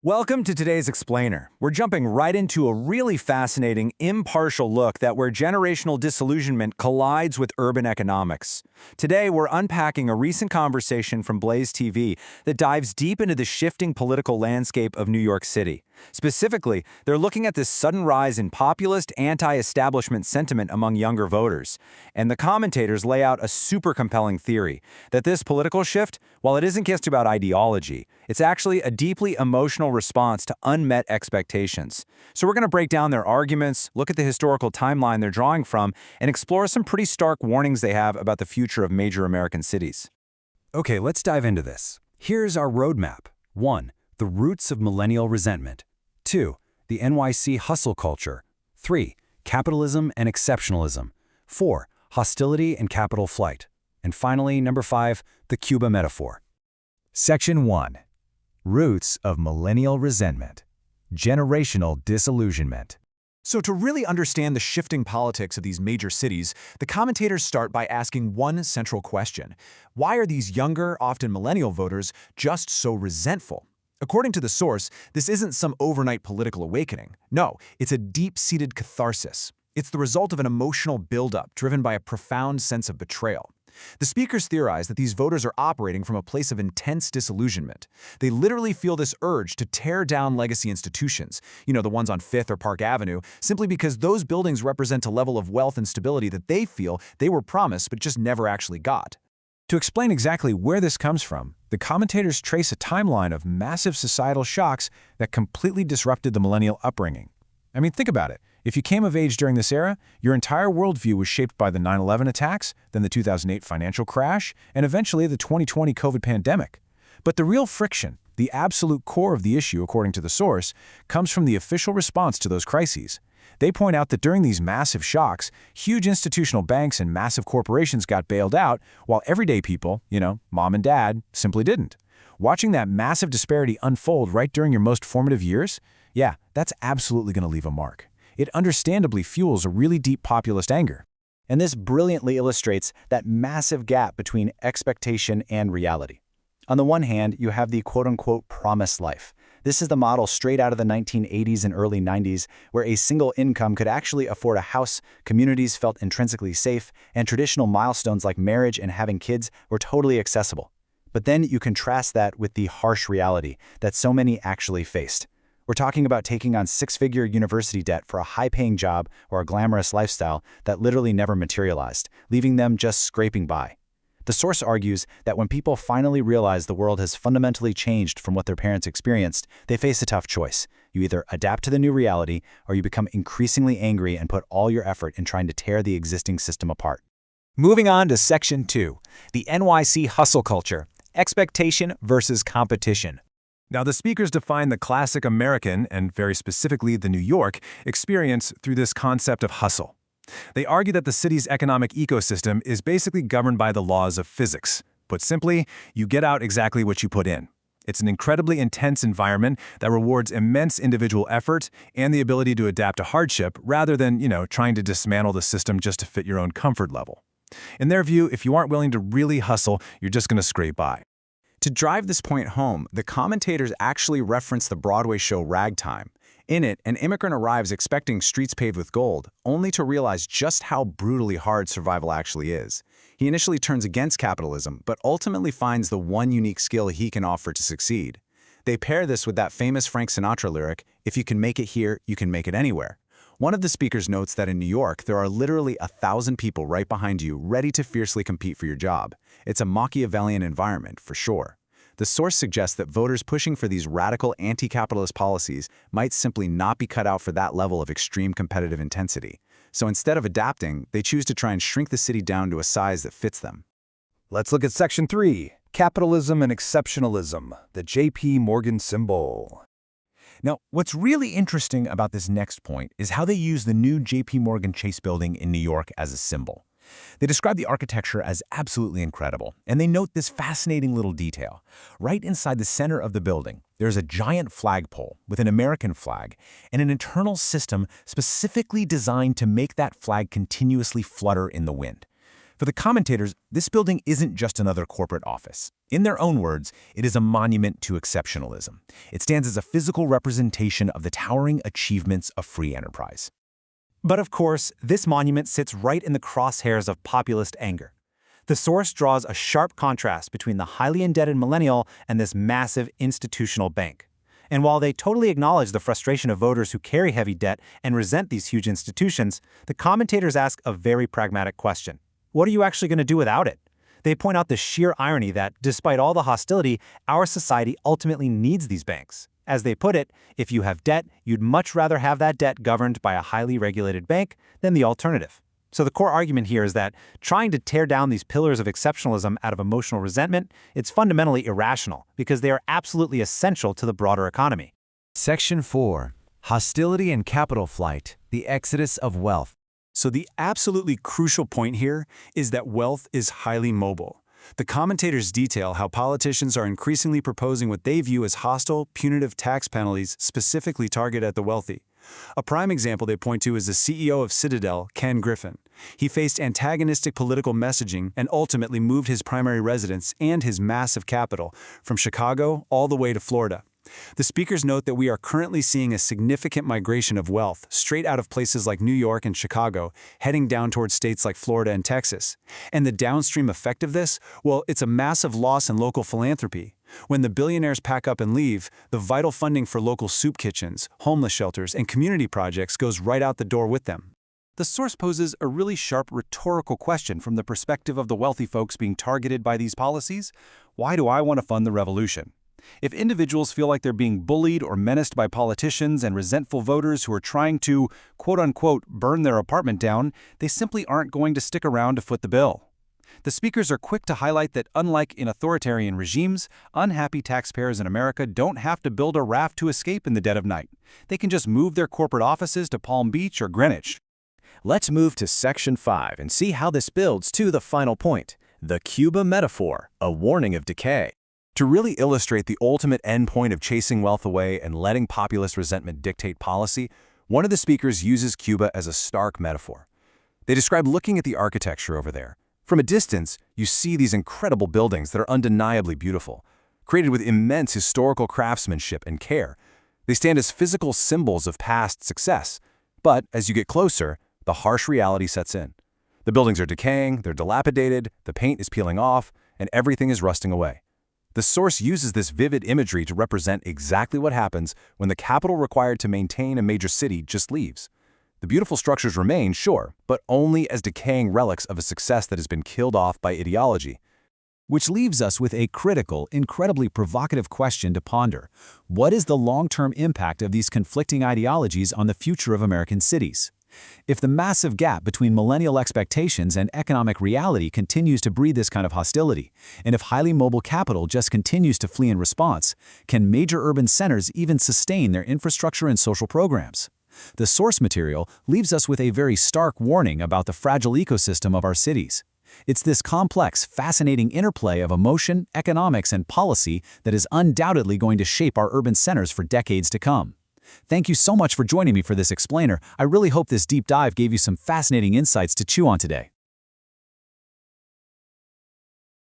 Welcome to today's Explainer. We're jumping right into a really fascinating, impartial look at where generational disillusionment collides with urban economics. Today, we're unpacking a recent conversation from Blaze TV that dives deep into the shifting political landscape of New York City. Specifically, they're looking at this sudden rise in populist, anti-establishment sentiment among younger voters. And the commentators lay out a super compelling theory that this political shift, while it isn't just about ideology, it's actually a deeply emotional response to unmet expectations. So we're going to break down their arguments, look at the historical timeline they're drawing from, and explore some pretty stark warnings they have about the future of major American cities. Okay, let's dive into this. Here's our roadmap. 1. The roots of millennial resentment. 2. The NYC hustle culture. 3. Capitalism and exceptionalism. 4. Hostility and capital flight. And finally, number 5, the Cuba metaphor. Section 1. Roots of millennial resentment. Generational disillusionment. So to really understand the shifting politics of these major cities, the commentators start by asking one central question. Why are these younger, often millennial voters just so resentful? According to the source, this isn't some overnight political awakening. No, it's a deep-seated catharsis. It's the result of an emotional buildup driven by a profound sense of betrayal. The speakers theorize that these voters are operating from a place of intense disillusionment. They literally feel this urge to tear down legacy institutions, the ones on Fifth or Park Avenue, simply because those buildings represent a level of wealth and stability that they feel they were promised but just never actually got. To explain exactly where this comes from, the commentators trace a timeline of massive societal shocks that completely disrupted the millennial upbringing. I mean, think about it. If you came of age during this era, your entire worldview was shaped by the 9/11 attacks, then the 2008 financial crash, and eventually the 2020 COVID pandemic. But the real friction, the absolute core of the issue, according to the source, comes from the official response to those crises. They point out that during these massive shocks, huge institutional banks and massive corporations got bailed out, while everyday people, mom and dad, simply didn't. Watching that massive disparity unfold right during your most formative years, yeah, that's absolutely going to leave a mark. It understandably fuels a really deep populist anger. And this brilliantly illustrates that massive gap between expectation and reality. On the one hand, you have the quote-unquote promised life. This is the model straight out of the 1980s and early 90s, where a single income could actually afford a house, communities felt intrinsically safe, and traditional milestones like marriage and having kids were totally accessible. But then you contrast that with the harsh reality that so many actually faced. We're talking about taking on six-figure university debt for a high-paying job or a glamorous lifestyle that literally never materialized, leaving them just scraping by. The source argues that when people finally realize the world has fundamentally changed from what their parents experienced, they face a tough choice. You either adapt to the new reality, or you become increasingly angry and put all your effort in trying to tear the existing system apart. Moving on to Section 2. The NYC hustle culture. Expectation versus competition. Now, the speakers define the classic American, and very specifically the New York, experience through this concept of hustle. They argue that the city's economic ecosystem is basically governed by the laws of physics. Put simply, you get out exactly what you put in. It's an incredibly intense environment that rewards immense individual effort and the ability to adapt to hardship rather than, trying to dismantle the system just to fit your own comfort level. In their view, if you aren't willing to really hustle, you're just going to scrape by. To drive this point home, the commentators actually reference the Broadway show Ragtime. In it, an immigrant arrives expecting streets paved with gold, only to realize just how brutally hard survival actually is. He initially turns against capitalism, but ultimately finds the one unique skill he can offer to succeed. They pair this with that famous Frank Sinatra lyric, "If you can make it here, you can make it anywhere." One of the speakers notes that in New York, there are literally 1,000 people right behind you ready to fiercely compete for your job. It's a Machiavellian environment, for sure. The source suggests that voters pushing for these radical anti-capitalist policies might simply not be cut out for that level of extreme competitive intensity. So instead of adapting, they choose to try and shrink the city down to a size that fits them. Let's look at Section 3. Capitalism and exceptionalism, the J.P. Morgan symbol. Now, what's really interesting about this next point is how they use the new J.P. Morgan Chase building in New York as a symbol. They describe the architecture as absolutely incredible, and they note this fascinating little detail. Right inside the center of the building, there's a giant flagpole with an American flag and an internal system specifically designed to make that flag continuously flutter in the wind. For the commentators, this building isn't just another corporate office. In their own words, it is a monument to exceptionalism. It stands as a physical representation of the towering achievements of free enterprise. But of course, this monument sits right in the crosshairs of populist anger. The source draws a sharp contrast between the highly indebted Millennial and this massive institutional bank. And while they totally acknowledge the frustration of voters who carry heavy debt and resent these huge institutions, the commentators ask a very pragmatic question. What are you actually going to do without it? They point out the sheer irony that, despite all the hostility, our society ultimately needs these banks. As they put it, if you have debt, you'd much rather have that debt governed by a highly regulated bank than the alternative. So the core argument here is that trying to tear down these pillars of exceptionalism out of emotional resentment, it's fundamentally irrational because they are absolutely essential to the broader economy. Section 4. Hostility and capital flight, the exodus of wealth. So the absolutely crucial point here is that wealth is highly mobile. The commentators detail how politicians are increasingly proposing what they view as hostile, punitive tax penalties specifically targeted at the wealthy. A prime example they point to is the CEO of Citadel, Ken Griffin. He faced antagonistic political messaging and ultimately moved his primary residence and his massive capital from Chicago all the way to Florida. The speakers note that we are currently seeing a significant migration of wealth straight out of places like New York and Chicago, heading down towards states like Florida and Texas. And the downstream effect of this? Well, it's a massive loss in local philanthropy. When the billionaires pack up and leave, the vital funding for local soup kitchens, homeless shelters, and community projects goes right out the door with them. The source poses a really sharp rhetorical question from the perspective of the wealthy folks being targeted by these policies. Why do I want to fund the revolution? If individuals feel like they're being bullied or menaced by politicians and resentful voters who are trying to, quote-unquote, burn their apartment down, they simply aren't going to stick around to foot the bill. The speakers are quick to highlight that unlike in authoritarian regimes, unhappy taxpayers in America don't have to build a raft to escape in the dead of night. They can just move their corporate offices to Palm Beach or Greenwich. Let's move to Section 5 and see how this builds to the final point, the Cuba metaphor, a warning of decay. To really illustrate the ultimate endpoint of chasing wealth away and letting populist resentment dictate policy, one of the speakers uses Cuba as a stark metaphor. They describe looking at the architecture over there. From a distance, you see these incredible buildings that are undeniably beautiful, created with immense historical craftsmanship and care. They stand as physical symbols of past success. But as you get closer, the harsh reality sets in. The buildings are decaying, they're dilapidated, the paint is peeling off, and everything is rusting away. The source uses this vivid imagery to represent exactly what happens when the capital required to maintain a major city just leaves. The beautiful structures remain, sure, but only as decaying relics of a success that has been killed off by ideology. Which leaves us with a critical, incredibly provocative question to ponder. What is the long-term impact of these conflicting ideologies on the future of American cities? If the massive gap between millennial expectations and economic reality continues to breed this kind of hostility, and if highly mobile capital just continues to flee in response, can major urban centers even sustain their infrastructure and social programs? The source material leaves us with a very stark warning about the fragile ecosystem of our cities. It's this complex, fascinating interplay of emotion, economics, and policy that is undoubtedly going to shape our urban centers for decades to come. Thank you so much for joining me for this explainer. I really hope this deep dive gave you some fascinating insights to chew on today.